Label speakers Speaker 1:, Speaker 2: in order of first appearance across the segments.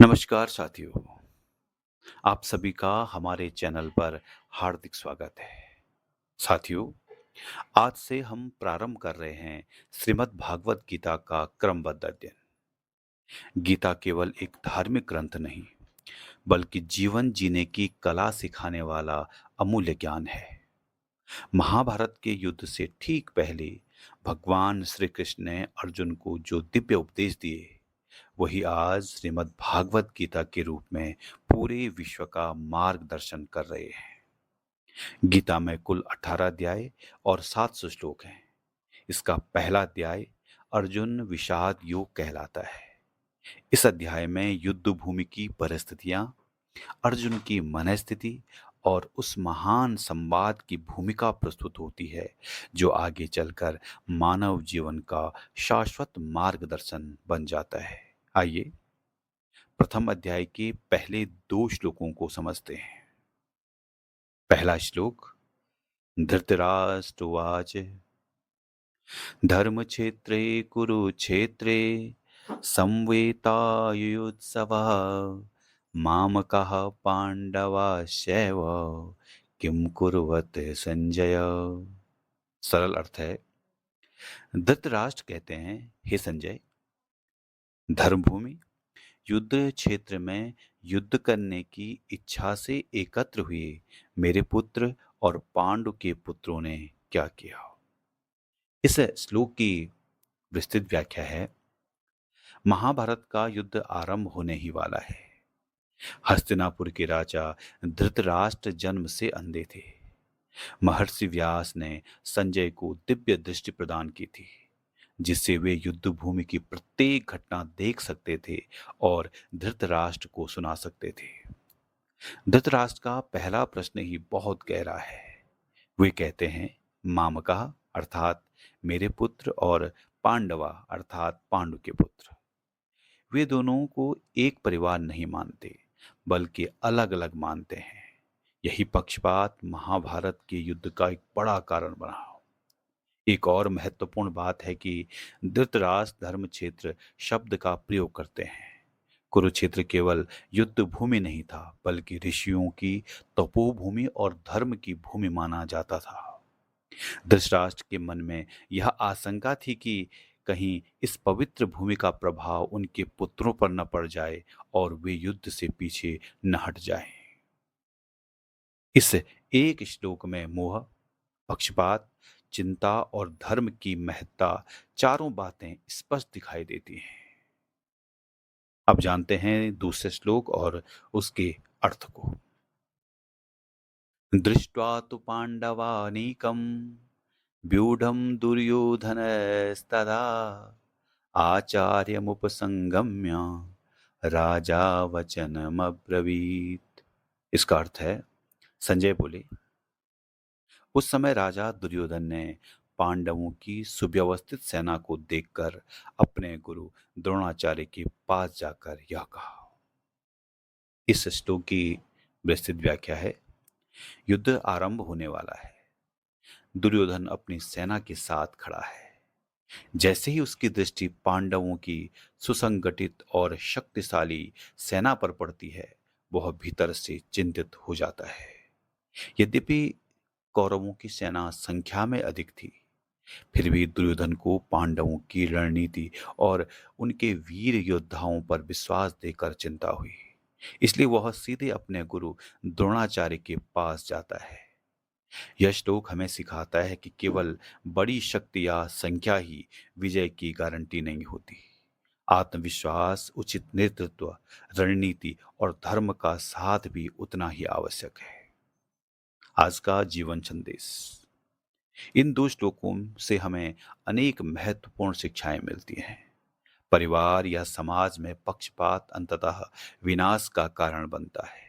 Speaker 1: नमस्कार साथियों, आप सभी का हमारे चैनल पर हार्दिक स्वागत है। साथियों, आज से हम प्रारंभ कर रहे हैं श्रीमद् भागवत गीता का क्रमबद्ध अध्ययन। गीता केवल एक धार्मिक ग्रंथ नहीं, बल्कि जीवन जीने की कला सिखाने वाला अमूल्य ज्ञान है। महाभारत के युद्ध से ठीक पहले भगवान श्री कृष्ण ने अर्जुन को जो दिव्य उपदेश दिए, वही आज श्रीमद् भागवत गीता के रूप में पूरे विश्व का मार्गदर्शन कर रहे हैं। गीता में कुल 18 अध्याय और 700 श्लोक हैं। इसका पहला अध्याय अर्जुन विषाद योग कहलाता है। इस अध्याय में युद्ध भूमि की परिस्थितियां, अर्जुन की मनस्थिति और उस महान संवाद की भूमिका प्रस्तुत होती है जो आगे चलकर मानव जीवन का शाश्वत मार्गदर्शन बन जाता है। आइए प्रथम अध्याय के पहले दो श्लोकों को समझते हैं। पहला श्लोक। धृतराष्ट्रउवाच धर्मक्षेत्रे कुरुक्षेत्रे संवेतायुयुत्सवः मामकः पांडवाश्चैव किम कुर्वत संजय। सरल अर्थ है, धृतराष्ट्र कहते हैं, हे संजय, धर्मभूमि युद्ध क्षेत्र में युद्ध करने की इच्छा से एकत्र हुए मेरे पुत्र और पांडु के पुत्रों ने क्या किया। इस श्लोक की विस्तृत व्याख्या है। महाभारत का युद्ध आरंभ होने ही वाला है। हस्तिनापुर के राजा धृतराष्ट्र जन्म से अंधे थे। महर्षि व्यास ने संजय को दिव्य दृष्टि प्रदान की थी, जिससे वे युद्ध भूमि की प्रत्येक घटना देख सकते थे और धृतराष्ट्र को सुना सकते थे। धृतराष्ट्र का पहला प्रश्न ही बहुत गहरा है। वे कहते हैं, मामका अर्थात मेरे पुत्र और पांडवा अर्थात पांडु के पुत्र। वे दोनों को एक परिवार नहीं मानते, बल्कि अलग अलग मानते हैं। यही पक्षपात महाभारत के युद्ध का एक बड़ा कारण बना। एक और महत्वपूर्ण बात है कि धृतराष्ट्र धर्म क्षेत्र शब्द का प्रयोग करते हैं। कुरुक्षेत्र केवल युद्ध भूमि नहीं था, बल्कि ऋषियों की तपोभूमि और धर्म की भूमि माना जाता था। धृतराष्ट्र के मन में यह आशंका थी कि कहीं इस पवित्र भूमि का प्रभाव उनके पुत्रों पर न पड़ जाए और वे युद्ध से पीछे न हट जाएं। इस एक श्लोक में मोह, पक्षपात, चिंता और धर्म की महत्ता चारों बातें स्पष्ट दिखाई देती हैं। अब जानते हैं दूसरे श्लोक और उसके अर्थ को। दृष्ट्वा तु पांडवानीकं व्यूढ़ं दुर्योधनस्तदा आचार्यमुपसंगम्य राजा वचनमब्रवीत्। इसका अर्थ है, संजय बोले, उस समय राजा दुर्योधन ने पांडवों की सुव्यवस्थित सेना को देखकर अपने गुरु द्रोणाचार्य के पास जाकर यह कहा। इस श्लोक की विस्तृत व्याख्या है। युद्ध आरंभ होने वाला है। दुर्योधन अपनी सेना के साथ खड़ा है। जैसे ही उसकी दृष्टि पांडवों की सुसंगठित और शक्तिशाली सेना पर पड़ती है, वह भीतर से चिंतित हो जाता है। यद्यपि कौरवों की सेना संख्या में अधिक थी, फिर भी दुर्योधन को पांडवों की रणनीति और उनके वीर योद्धाओं पर विश्वास देकर चिंता हुई। इसलिए वह सीधे अपने गुरु द्रोणाचार्य के पास जाता है। यह श्लोक हमें सिखाता है कि केवल बड़ी शक्ति या संख्या ही विजय की गारंटी नहीं होती। आत्मविश्वास, उचित नेतृत्व, रणनीति और धर्म का साथ भी उतना ही आवश्यक है। आज का जीवन संदेश। इन दो श्लोकों से हमें अनेक महत्वपूर्ण शिक्षाएं मिलती हैं। परिवार या समाज में पक्षपात अंततः विनाश का कारण बनता है।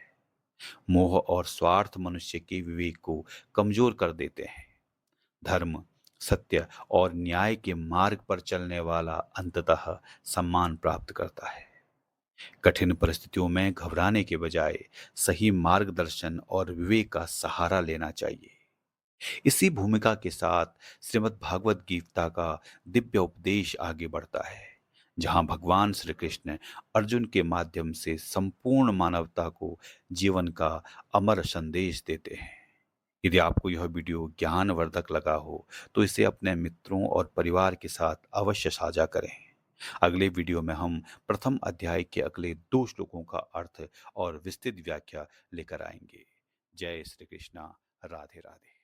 Speaker 1: मोह और स्वार्थ मनुष्य के विवेक को कमजोर कर देते हैं। धर्म, सत्य और न्याय के मार्ग पर चलने वाला अंततः सम्मान प्राप्त करता है। कठिन परिस्थितियों में घबराने के बजाय सही मार्गदर्शन और विवेक का सहारा लेना चाहिए। इसी भूमिका के साथ श्रीमद् भागवत गीता का दिव्य उपदेश आगे बढ़ता है, जहां भगवान श्री कृष्ण अर्जुन के माध्यम से संपूर्ण मानवता को जीवन का अमर संदेश देते हैं। यदि आपको यह वीडियो ज्ञानवर्धक लगा हो तो इसे अपने मित्रों और परिवार के साथ अवश्य साझा करें। अगले वीडियो में हम प्रथम अध्याय के अगले 2 श्लोकों का अर्थ और विस्तृत व्याख्या लेकर आएंगे। जय श्री कृष्णा। राधे राधे।